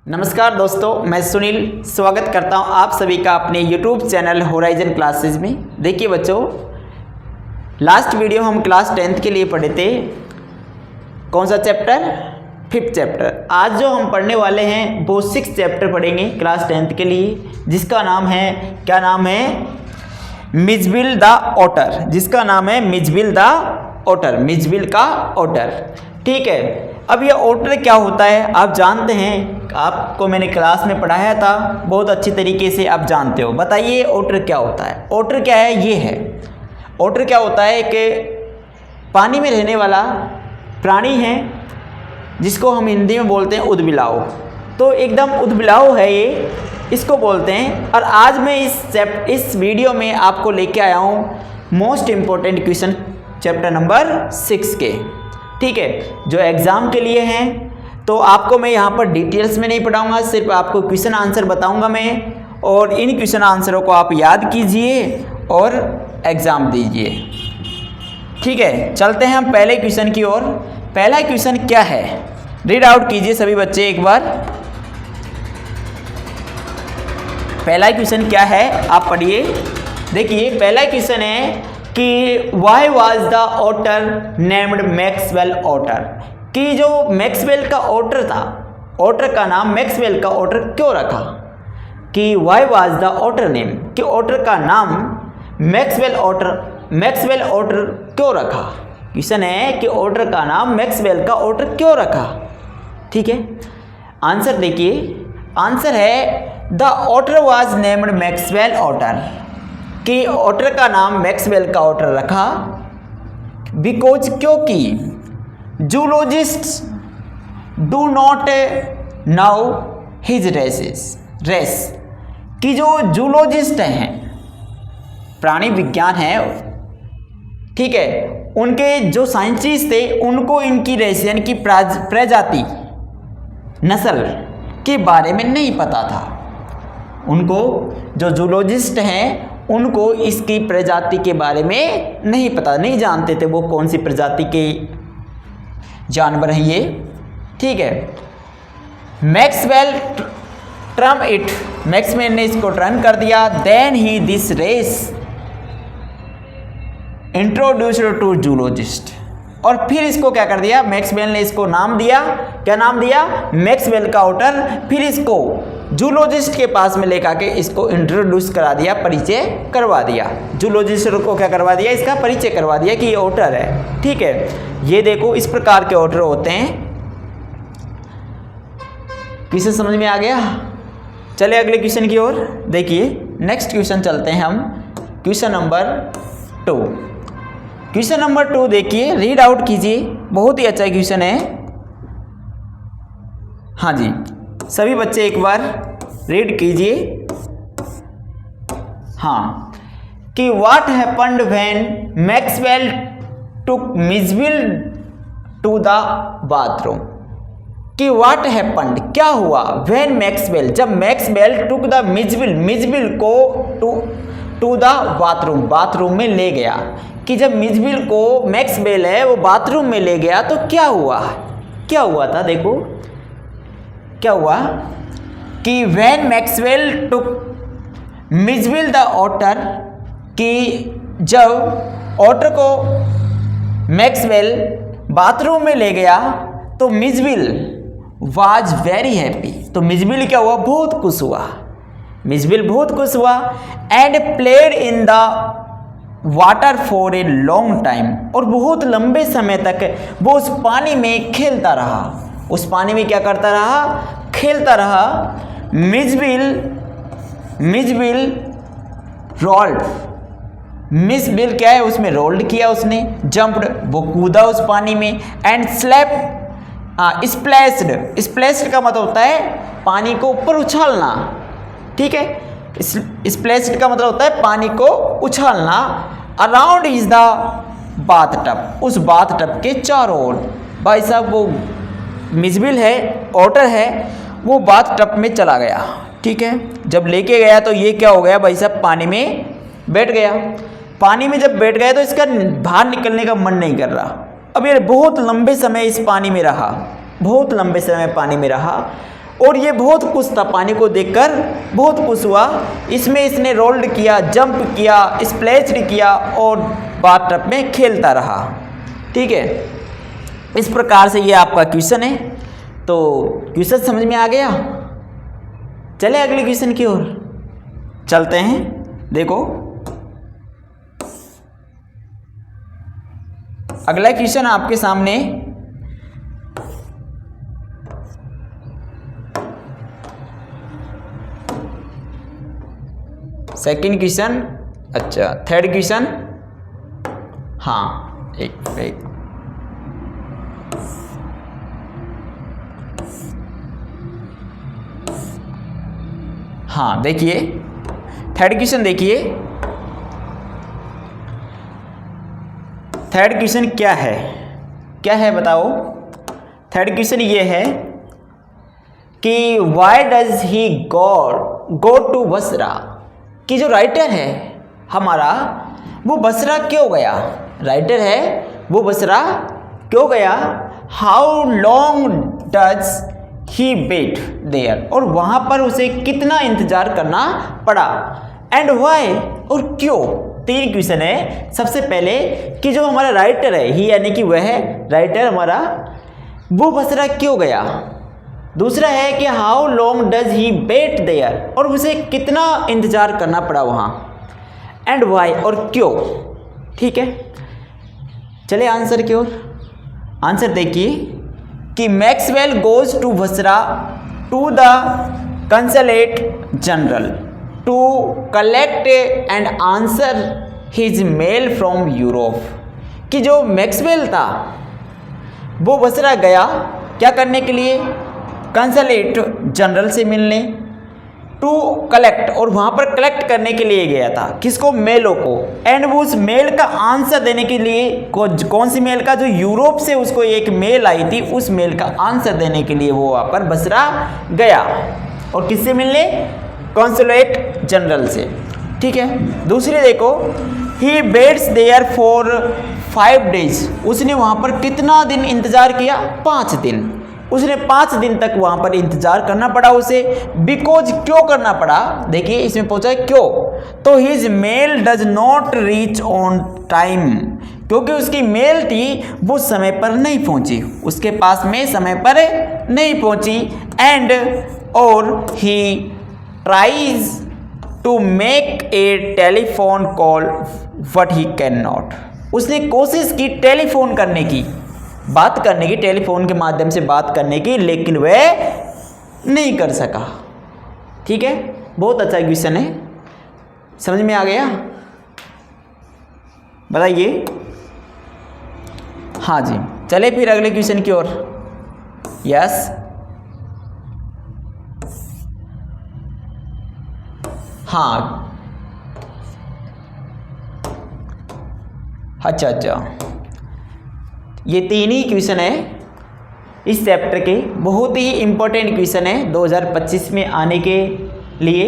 नमस्कार दोस्तों, मैं सुनील स्वागत करता हूं आप सभी का अपने YouTube चैनल होराइजन क्लासेस में। देखिए बच्चों, लास्ट वीडियो हम क्लास 10th के लिए पढ़े थे। कौन सा चैप्टर? 5th chapter. आज जो हम पढ़ने वाले हैं वो 6th चैप्टर पढ़ेंगे क्लास 10th के लिए, जिसका नाम है, क्या नाम है? Mijbil the otter. जिसका नाम है मिज़बिल द ऑटर, मिज़बिल का ऑटर। ठीक है, अब ये ऑटर क्या होता है आप जानते हैं, आपको मैंने क्लास में पढ़ाया था, बहुत अच्छी तरीके से आप जानते हो। बताइए ऑटर क्या होता है? ऑटर क्या है? ये है ऑटर क्या होता है कि पानी में रहने वाला प्राणी है, जिसको हम हिंदी में बोलते हैं उदबिलाव। तो एकदम उदबिलाव है ये, इसको बोलते हैं। और आज मैं इस वीडियो में आपको लेके आया हूँ most important question chapter number 6 के। ठीक है, जो एग्ज़ाम के लिए हैं। तो आपको मैं यहाँ पर डिटेल्स में नहीं पढ़ाऊँगा, सिर्फ आपको क्वेश्चन आंसर बताऊँगा मैं, और इन क्वेश्चन आंसरों को आप याद कीजिए और एग्ज़ाम दीजिए। ठीक है, चलते हैं हम पहले क्वेश्चन की ओर। पहला क्वेश्चन क्या है, रीड आउट कीजिए सभी बच्चे एक बार। पहला क्वेश्चन क्या है आप पढ़िए। देखिए पहला क्वेश्चन है कि why was the otter named Maxwell otter, कि जो मैक्सवेल का ऑटर था, ऑटर का नाम मैक्सवेल का ऑटर क्यों रखा? कि why was the otter name, कि ऑटर का नाम मैक्सवेल ऑटर क्यों रखा? क्वेश्चन है कि ऑटर का नाम मैक्सवेल का ऑटर क्यों रखा। ठीक है, आंसर देखिए। आंसर है the otter was named Maxwell otter, कि ऑटर का नाम मैक्सवेल का ऑटर रखा बिकॉज, क्योंकि zoologists do not know his race, कि जो जूलॉजिस्ट हैं, प्राणी विज्ञान है, ठीक है, उनके जो साइंटिस्ट थे उनको इनकी रेस यानी कि प्रजाति, नस्ल के बारे में नहीं पता था। उनको जो जूलॉजिस्ट हैं उनको इसकी प्रजाति के बारे में नहीं पता, नहीं जानते थे वो कौन सी प्रजाति के जानवर हैं ये। ठीक है, मैक्सवेल मैक्सवेल ने इसको टर्न कर दिया। Then he this race introduced to zoologist, और फिर इसको क्या कर दिया, मैक्सवेल ने इसको नाम दिया। क्या नाम दिया? मैक्सवेल का ऑटर। फिर इसको जूलॉजिस्ट के पास में लेकर के इसको इंट्रोड्यूस करा दिया, परिचय करवा दिया। जूलॉजिस्ट को क्या करवा दिया? इसका परिचय करवा दिया कि ये ऑटर है। ठीक है, ये देखो इस प्रकार के ऑटर होते हैं। क्वेश्चन समझ में आ गया? चले अगले क्वेश्चन की ओर। देखिए नेक्स्ट क्वेश्चन चलते हैं हम, क्वेश्चन नंबर 2। क्वेश्चन नंबर 2 देखिए, रीड आउट कीजिए, बहुत ही अच्छा क्वेश्चन है। हाँ जी, सभी बच्चे एक बार रीड कीजिए। हाँ, कि what happened when Maxwell took Mizbil to the bathroom, कि व्हाट हैपेंड क्या हुआ, व्हेन मैक्सवेल जब मैक्सवेल टुक द मिज़बिल को टू द बाथरूम में ले गया, कि जब मिज़बिल को मैक्सवेल है वो बाथरूम में ले गया तो क्या हुआ? क्या हुआ था? देखो क्या हुआ कि when Maxwell took Mijbil the otter, कि जब ऑटर को मैक्सवेल बाथरूम में ले गया तो मिज़बिल वाज वेरी हैप्पी, तो मिज़बिल क्या हुआ? बहुत खुश हुआ। मिज़बिल बहुत खुश हुआ। And played in the water for a long time, और बहुत लंबे समय तक वो उस पानी में खेलता रहा। उस पानी में क्या करता रहा? खेलता रहा। मिज़बिल क्या है, उसमें रोल्ड किया उसने, जंप्ड, वो कूदा उस पानी में। एंड स्प्लैश्ड का मतलब होता है पानी को ऊपर उछालना। ठीक है, स्प्लैश्ड का मतलब होता है पानी को उछालना। Around is the bath tub, उस बाथ टब के चारों ओर। भाई साहब वो मिज़बिल है, ऑटर है, वो बाथ टब में चला गया। ठीक है, जब लेके गया तो ये क्या हो गया भाई साहब, पानी में बैठ गया। पानी में जब बैठ गया तो इसका बाहर निकलने का मन नहीं कर रहा। अब ये बहुत लंबे समय इस पानी में रहा, बहुत लंबे समय पानी में रहा। और ये बहुत खुश था, पानी को देखकर बहुत खुश हुआ। इसमें इसने रोल्ड किया, जंप किया, स्प्लैश्ड किया और बाथटब में खेलता रहा। ठीक है, इस प्रकार से ये आपका क्वेश्चन है। तो क्वेश्चन समझ में आ गया। चले अगले क्वेश्चन की ओर चलते हैं। देखो अगला क्वेश्चन आपके सामने सेकंड क्वेश्चन, अच्छा थर्ड क्वेश्चन, हाँ एक हाँ देखिए थर्ड क्वेश्चन, देखिए थर्ड क्वेश्चन क्या है बताओ। थर्ड क्वेश्चन ये है कि why does he go to Basra, कि जो राइटर है हमारा वो बसरा क्यों गया, राइटर है वो बसरा क्यों गया। How long does he wait there, और वहाँ पर उसे कितना इंतजार करना पड़ा। एंड वाई, और क्यों। तीन क्वेश्चन है। सबसे पहले कि जो हमारा राइटर है ही यानी कि वह राइटर हमारा वो बसरा क्यों गया। दूसरा है कि how long does he wait there, और उसे कितना इंतजार करना पड़ा वहाँ। एंड वाई, और क्यों। ठीक है, चले आंसर की ओर। आंसर देखिए कि Maxwell goes to Basra to the consulate general to collect and answer his mail from Europe, कि जो मैक्सवेल था वो बसरा गया क्या करने के लिए, कंसलेट जनरल से मिलने, टू कलेक्ट, और वहाँ पर कलेक्ट करने के लिए गया था किसको, मेलों को। एंड वो उस मेल का आंसर देने के लिए, कौन सी मेल का, जो यूरोप से उसको एक मेल आई थी उस मेल का आंसर देने के लिए वो वहाँ पर बसरा गया। और किससे मिलने, कॉन्सुलेट जनरल से। ठीक है, दूसरे देखो he waits there for 5 days, उसने वहाँ पर कितना दिन इंतजार किया, 5 दिन। उसने 5 दिन तक वहाँ पर इंतजार करना पड़ा उसे। बिकॉज, क्यों करना पड़ा, देखिए इसमें पूछा है क्यों। तो his mail does not reach on time, क्योंकि उसकी मेल थी वो समय पर नहीं पहुंची, उसके पास में समय पर नहीं पहुंची। एंड और he tries to make a telephone call but he can not, उसने कोशिश की टेलीफोन करने की, बात करने की, टेलीफोन के माध्यम से बात करने की, लेकिन वह नहीं कर सका। ठीक है, बहुत अच्छा क्वेश्चन है, समझ में आ गया, बताइए। हाँ जी, चले फिर अगले क्वेश्चन की ओर। यस, हाँ अच्छा, ये 3 ही क्वेश्चन है इस चैप्टर के, बहुत ही इंपॉर्टेंट क्वेश्चन है 2025 में आने के लिए।